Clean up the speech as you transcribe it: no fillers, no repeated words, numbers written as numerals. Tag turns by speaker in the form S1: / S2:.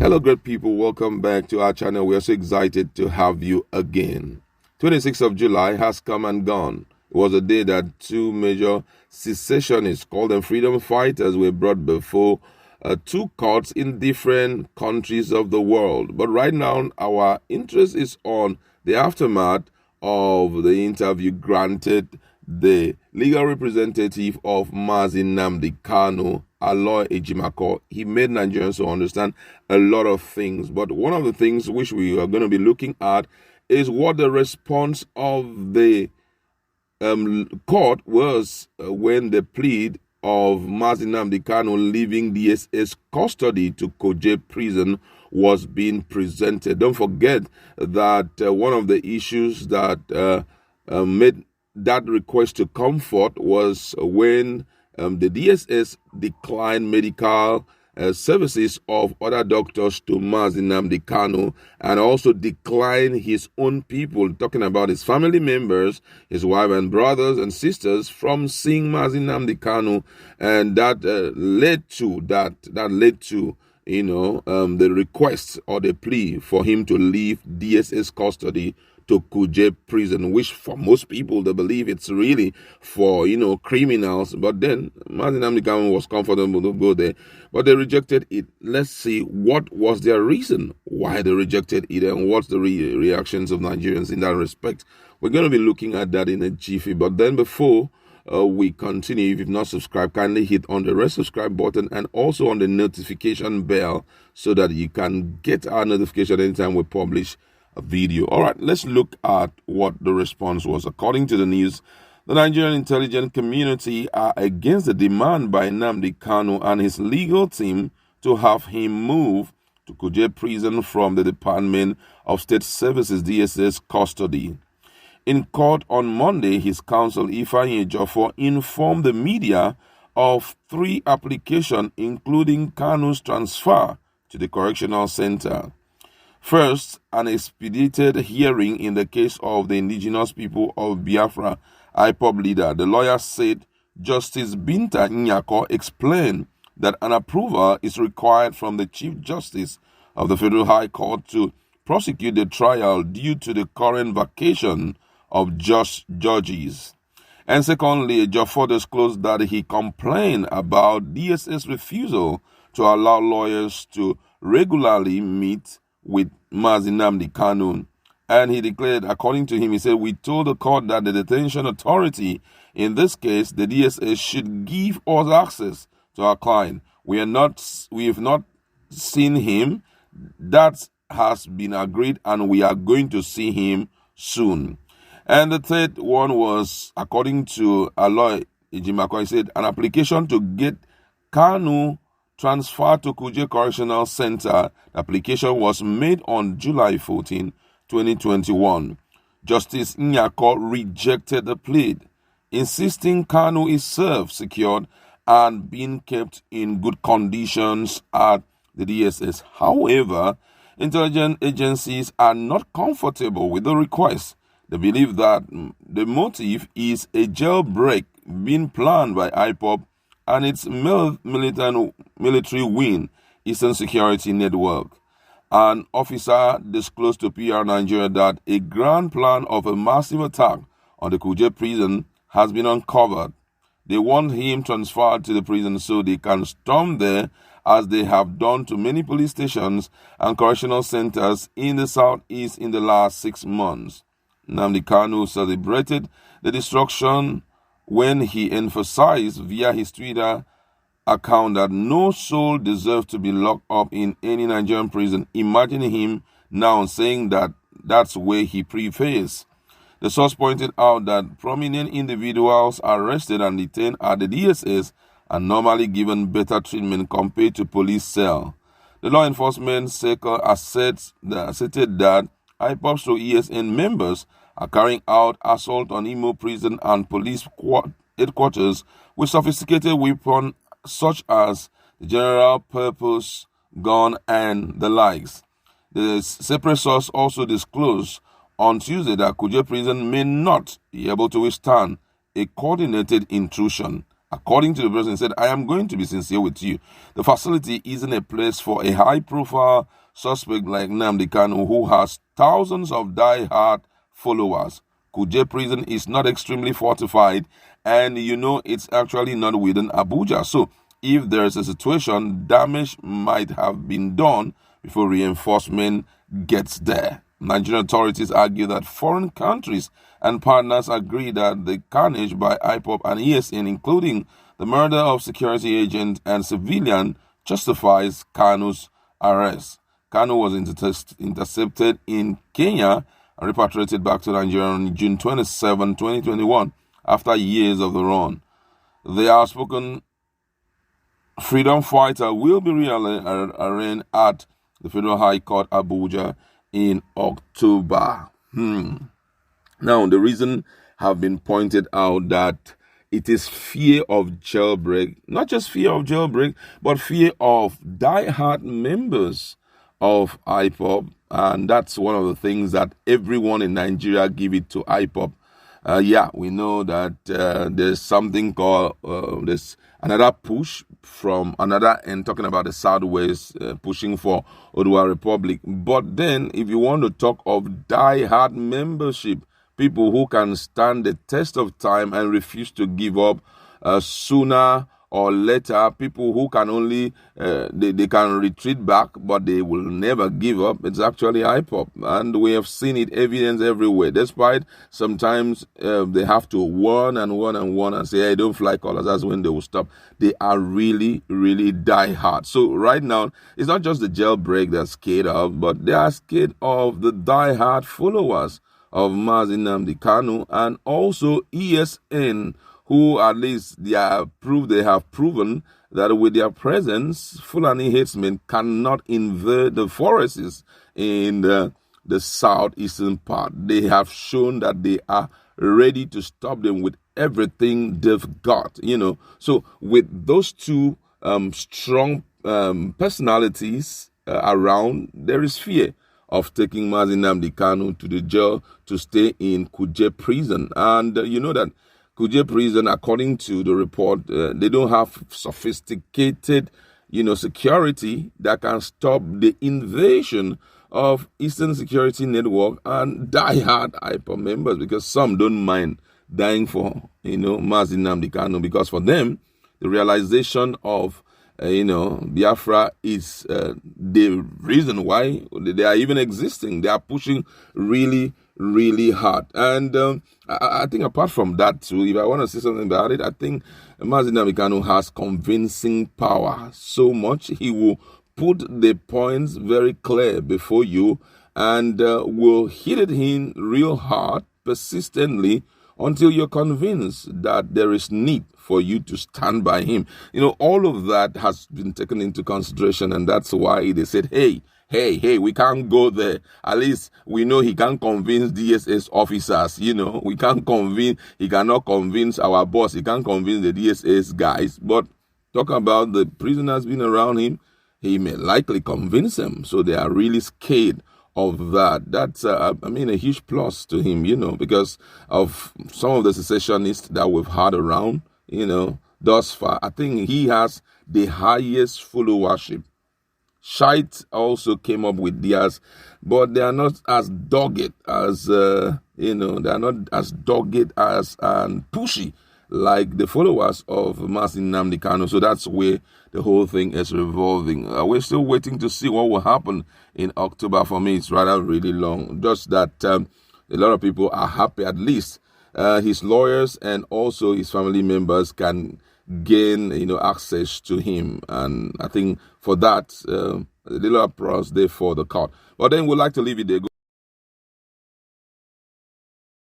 S1: Hello, great people. Welcome back to our channel. We are so excited to have you again. 26th of July has come and gone. It was a day that two major secessionists, called them freedom fighters, were brought before two courts in different countries of the world. But right now, our interest is on the aftermath of the interview granted the legal representative of Nnamdi Kanu, Aloy Ejimakor. He made Nigerians to understand a lot of things. But one of the things which we are going to be looking at is what the response of the court was when the plea of Nnamdi Kanu leaving DSS custody to Kuje prison was being presented. Don't forget that one of the issues that made that request to comfort was when the DSS declined medical services of other doctors to Nnamdi Kanu, and also declined his own people, talking about his family members, his wife and brothers and sisters, from seeing Nnamdi Kanu, and that led to the request or the plea for him to leave DSS custody to Kuje prison, which for most people they believe it's really for criminals. But then Nnamdi Kanu was comfortable to go there, but they rejected it. Let's see what was their reason why they rejected it and what's the reactions of Nigerians in that respect. We're going to be looking at that in a jiffy. But then before we continue, if you've not subscribed, kindly hit on the red subscribe button and also on the notification bell so that you can get our notification anytime we publish a video. All right, let's look at what the response was. According to the news, the Nigerian intelligence community are against the demand by Nnamdi Kanu and his legal team to have him move to Kuje prison from the Department of State Services DSS custody. In court on Monday, his counsel Nnamdi Kanu informed the media of 3 applications, including Kanu's transfer to the correctional center. First, an expedited hearing in the case of the indigenous people of Biafra IPOB leader. The lawyer said Justice Binta Nyako explained that an approval is required from the Chief Justice of the Federal High Court to prosecute the trial due to the current vacation of judges. And secondly, Ejiofor disclosed that he complained about DSS refusal to allow lawyers to regularly meet with Nnamdi Kanu. And he declared, according to him, he said, "We told the court that the detention authority, in this case, the DSS, should give us access to our client. We have not seen him. That has been agreed, and we are going to see him soon." And the third one was, according to Aloy Ejimakor, he said, an application to get Kanu transferred to Kuje Correctional Center. The application was made on July 14, 2021. Justice Nyako rejected the plea, insisting Kanu is safe, secured, and being kept in good conditions at the DSS. However, intelligence agencies are not comfortable with the request. They believe that the motive is a jailbreak being planned by IPOB and its military wing, Eastern Security Network. An officer disclosed to PR Nigeria that a grand plan of a massive attack on the Kuje prison has been uncovered. They want him transferred to the prison so they can storm there, as they have done to many police stations and correctional centers in the southeast in the last 6 months. Nnamdi Kanu celebrated the destruction when he emphasized via his Twitter account that no soul deserves to be locked up in any Nigerian prison. Imagine him now saying that that's where he prefers. The source pointed out that prominent individuals arrested and detained at the DSS are normally given better treatment compared to police cell. The law enforcement circle asserted that IPOB/ESN members are carrying out assault on Imo prison and police headquarters with sophisticated weapons such as the general purpose gun and the likes. The separate source also disclosed on Tuesday that Kuje prison may not be able to withstand a coordinated intrusion According to the president, said, I am going to be sincere with you. The facility isn't a place for a high-profile suspect like Nnamdi Kanu, who has thousands of die-hard followers. Kuje prison is not extremely fortified, and it's actually not within Abuja. So if there's a situation, damage might have been done before reinforcement gets there. Nigerian authorities argue that foreign countries and partners agree that the carnage by IPOB and ESN, including the murder of security agent and civilian, justifies Kanu's arrest. Kanu was intercepted in Kenya and repatriated back to Nigeria on June 27, 2021, after years of the run. The outspoken freedom fighter will be arraigned at the Federal High Court, Abuja, in October. Now, the reason have been pointed out that it is fear of jailbreak, not just fear of jailbreak, but fear of die-hard members of IPOB, and that's one of the things that everyone in Nigeria give it to IPOB. We know that there's something called there's another push from another end, talking about the Southwest, pushing for Odua Republic. But then, if you want to talk of die-hard membership, people who can stand the test of time and refuse to give up sooner or later, people who can only, they can retreat back, but they will never give up. It's actually IPOB. And we have seen it evidence everywhere. Despite sometimes they have to warn and say, hey, don't fly colors. That's when they will stop. They are really, really die hard. So right now, it's not just the jailbreak they're scared of, but they are scared of the die hard followers of Nnamdi Kanu and also ESN, who at least they have proven that with their presence, Fulani headsmen cannot invade the forests in the southeastern part. They have shown that they are ready to stop them with everything they've got, So with those two strong personalities around, there is fear of taking Nnamdi Kanu to the jail to stay in Kuje prison. And you know that Kuje prison, according to the report, they don't have sophisticated, security that can stop the invasion of Eastern Security Network and die-hard IPOB members, because some don't mind dying for, Nnamdi Kanu, because for them, the realization of Biafra is the reason why they are even existing. They are pushing really, really hard. And I think apart from that too, if I want to say something about it, I think Nnamdi Kanu has convincing power so much. He will put the points very clear before you and will hit it in real hard, persistently, until you're convinced that there is need for you to stand by him. All of that has been taken into consideration, and that's why they said, hey, we can't go there. At least we know he can't convince DSS officers, he cannot convince our boss, he can't convince the DSS guys. But talk about the prisoners being around him, he may likely convince them. So they are really scared of that. That's, a huge plus to him, because of some of the secessionists that we've had around, thus far. I think he has the highest followership. Shite also came up with theirs, but they are not as dogged as, they are not as dogged as and pushy like the followers of Nnamdi Kanu. So that's where the whole thing is revolving. We're still waiting to see what will happen in October. For me, it's rather really long. Just that a lot of people are happy. At least his lawyers and also his family members can gain, access to him. And I think for that, a little applause there for the court. But then we'd like to leave it there.